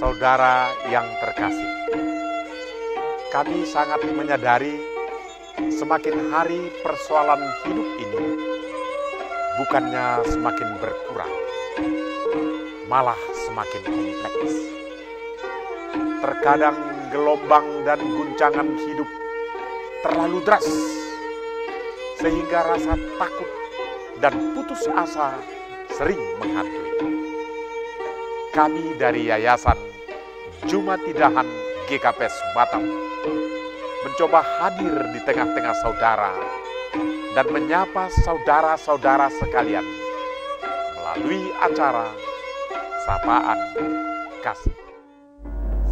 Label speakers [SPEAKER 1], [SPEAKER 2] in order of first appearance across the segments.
[SPEAKER 1] Saudara yang terkasih, kami sangat menyadari semakin hari persoalan hidup ini bukannya semakin berkurang, malah semakin kompleks. Terkadang gelombang dan guncangan hidup terlalu deras, sehingga rasa takut dan putus asa sering menghantui. Kami dari Yayasan Jumatidahan GKPS Batam mencoba hadir di tengah-tengah saudara dan menyapa saudara-saudara sekalian melalui acara Sapaan Kasih.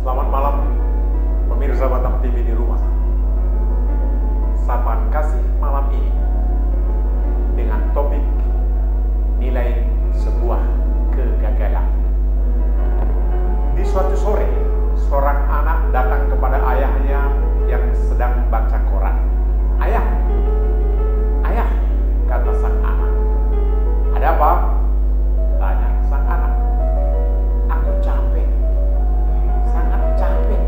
[SPEAKER 2] Selamat malam pemirsa Batam TV di rumah. Sapaan Kasih malam ini dengan topik nilai sebuah kegagalan. Di suatu sore, seorang anak datang kepada ayahnya yang sedang baca koran. Ayah, kata sang anak. Ada apa? Tanya sang anak. Aku capek, sangat capek.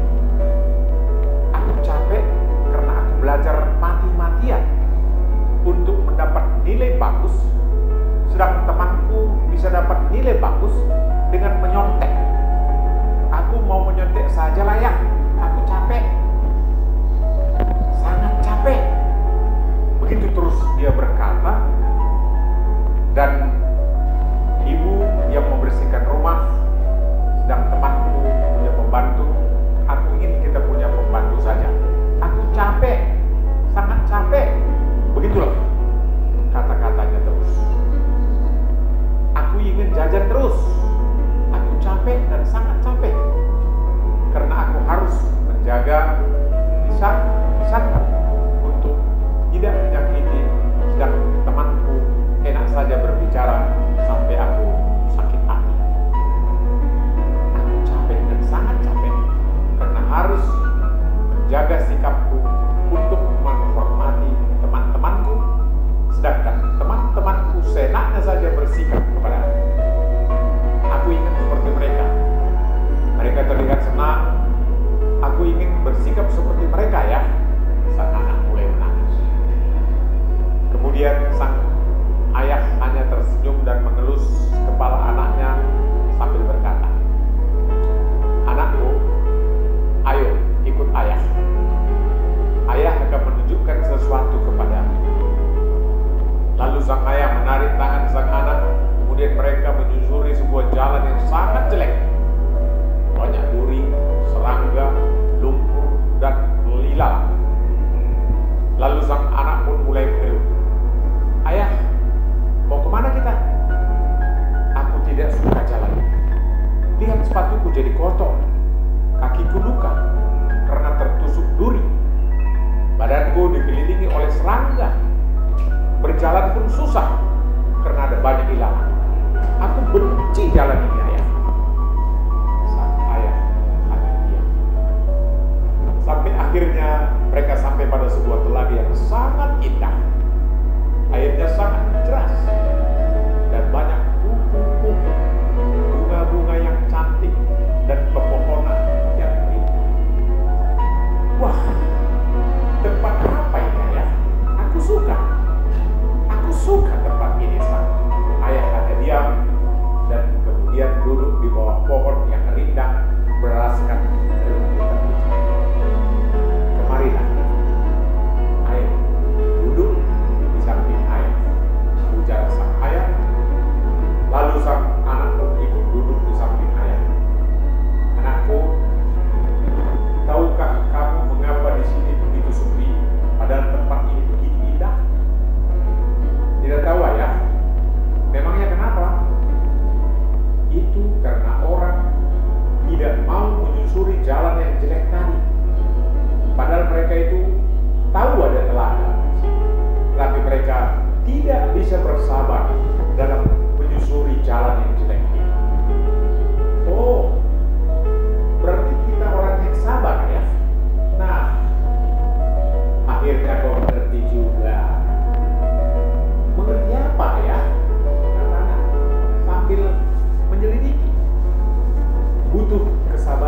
[SPEAKER 2] Aku capek karena aku belajar mati-matian untuk mendapat nilai bagus, sedang temanku bisa dapat nilai bagus dengan menyontek. Aku mau menyontek saja lah ya. Aku capek, sangat capek. Begitu terus dia berkata, dan ibu yang membersihkan rumah, sedang temanku punya pembantu. Aku ingin kita punya pembantu saja. Aku capek, sangat capek. Begitulah kata-katanya terus. Aku ingin jajan terus. Aku capek dan sangat capek karena aku harus menjaga lisanku untuk tidak menyakiti, sedang temanku enak saja berbicara sampai aku sakit hati. Aku capek dan sangat capek karena harus menjaga sikapku untuk menghormati teman-temanku, sedangkan teman-temanku seenaknya saja bersikap kepada aku. Aku ingin seperti mereka. Mereka terlihat senang. Aku ingin bersikap seperti mereka ya. Sang anak mulai menangis. Kemudian sang ayah hanya tersenyum dan mengelus kepala anaknya sambil berkata, "Anakku, ayo ikut ayah. Ayah akan menunjukkan sesuatu kepadamu." Lalu sang ayah menarik tangan sang anak. Kemudian mereka menyusuri sebuah jalan yang sangat jelek. Banyak duri, serangga, lumpur, dan lilalang. Lalu sang anak pun mulai mengeluh. "Ayah, mau kemana kita?" "Aku tidak suka jalan. Lihat sepatuku jadi kotor. Kakiku luka karena tertusuk duri. Badanku dikelilingi oleh serangga. Berjalan pun susah karena ada banyak ilalang. Aku benci jalan ini, ayah." Sang ayah hanya diam. Sampai akhirnya mereka sampai pada sebuah telaga yang sangat indah. Airnya sangat deras dan banyak kupu-kupu, bunga-bunga yang cantik, dan pepohonan yang indah. Wah, tempat apa ini, ayah? Aku suka. Aku suka tempat ini, sang ayah hanya diam dan kemudian duduk di bawah pohon yang rindang beralaskan rumputan hijau. "Kemarilah, ayo duduk di samping ayah," ujar sang ayah. Lalu sang anak pun ikut duduk di samping ayah. "Anakku, tahukah kamu mengapa di sini begitu sepi, padahal tempat ini begitu indah?" "Tidak tahu, ayah." "Memangnya kenapa?" "Itu karena orang tidak mau menyusuri jalan yang jelek tadi. Padahal mereka itu tahu ada telaga, tapi mereka tidak bisa bersabar dalam menyusuri jalan yang jelek ini." "Oh, berarti kita orang yang sabar ya? Nah, akhirnya kau mengerti juga." "Mengerti apa ya?" kata anak sambil menyelidiki. "Butuh kesabaran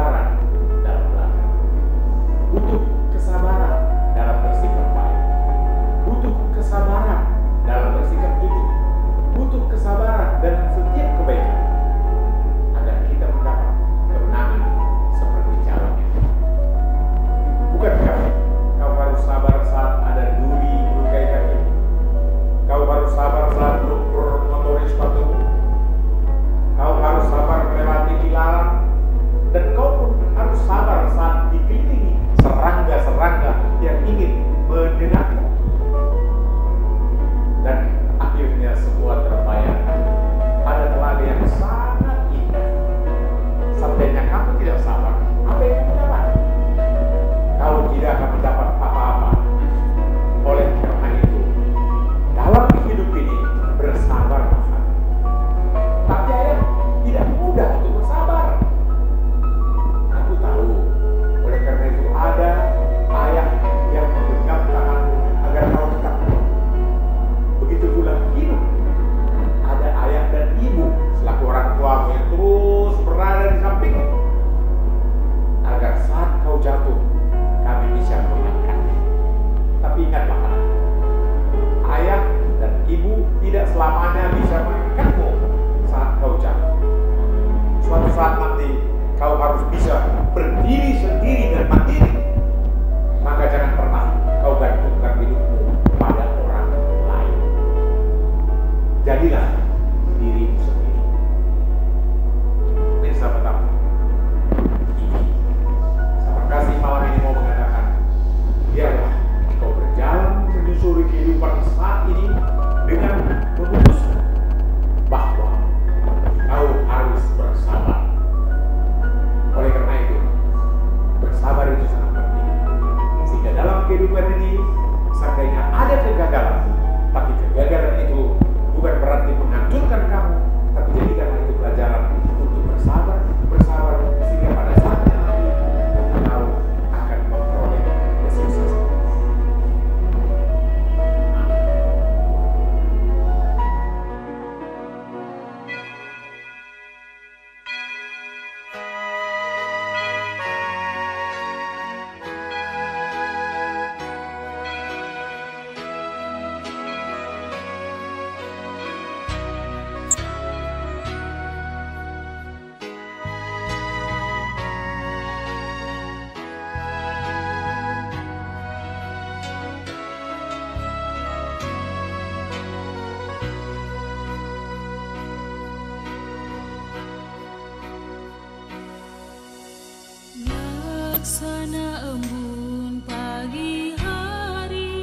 [SPEAKER 3] Laksana embun pagi hari,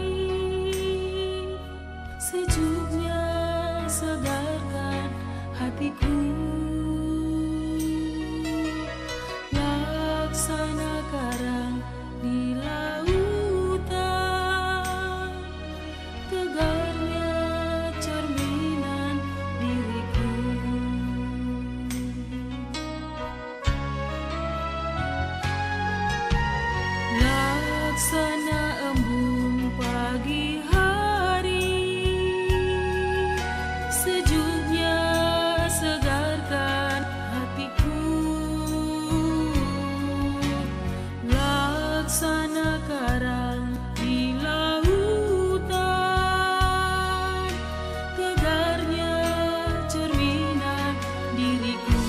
[SPEAKER 3] sejuknya segarkan hatiku. Laksana karang di lautan, tegarnya cerminan diriku. Laksana embun pagi hari, sejuknya segarkan hatiku. Laksana karang di lautan, tegarnya cerminan diriku.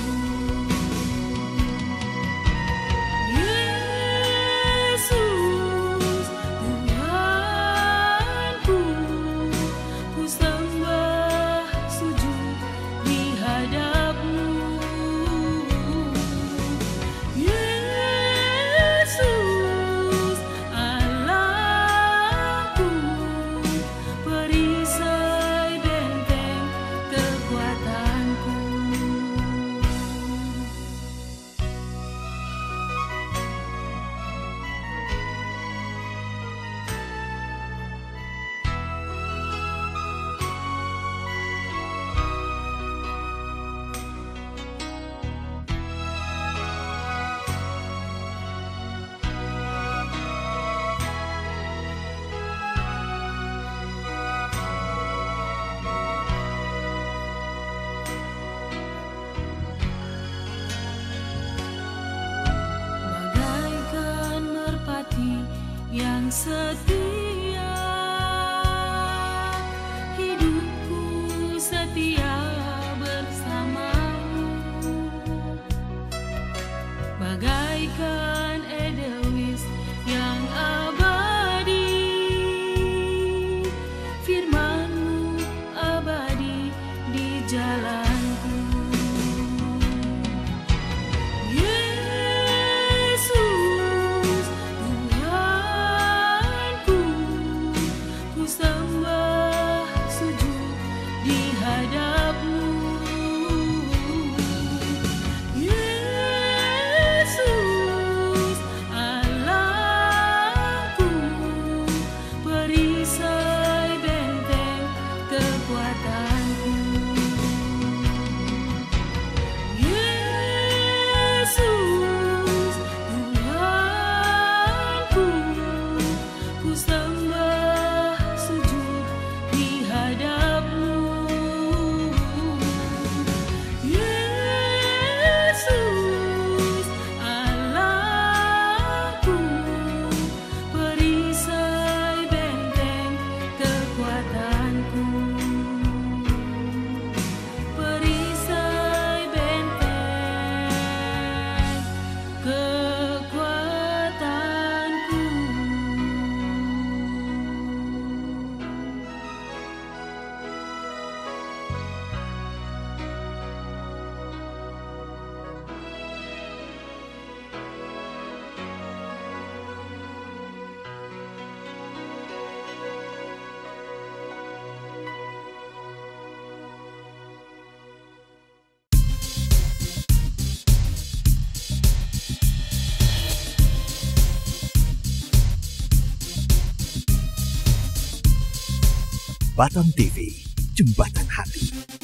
[SPEAKER 3] Yesus, Tuhanku, ku sembah sujud di hadap-Mu. Yesus, Allahku, perisai benteng kekuatanku. Bagaikan merpati yang setia, hidupku setia bersamamu. Bagaikan edelweiss yang abadi, firman-Mu abadi di jalanku. Yesus, Tuhanku, ku sembah sujud di hadap-Mu. Yesus, Allahku, perisai benteng kekuatanku. Yesus, Tuhanku, ku sembah sujud di hadap-Mu. Yesus, Allahku, perisai benteng kekuatanku. Perisai benteng kekuatanku.
[SPEAKER 4] Batam TV, Jembatan Hati.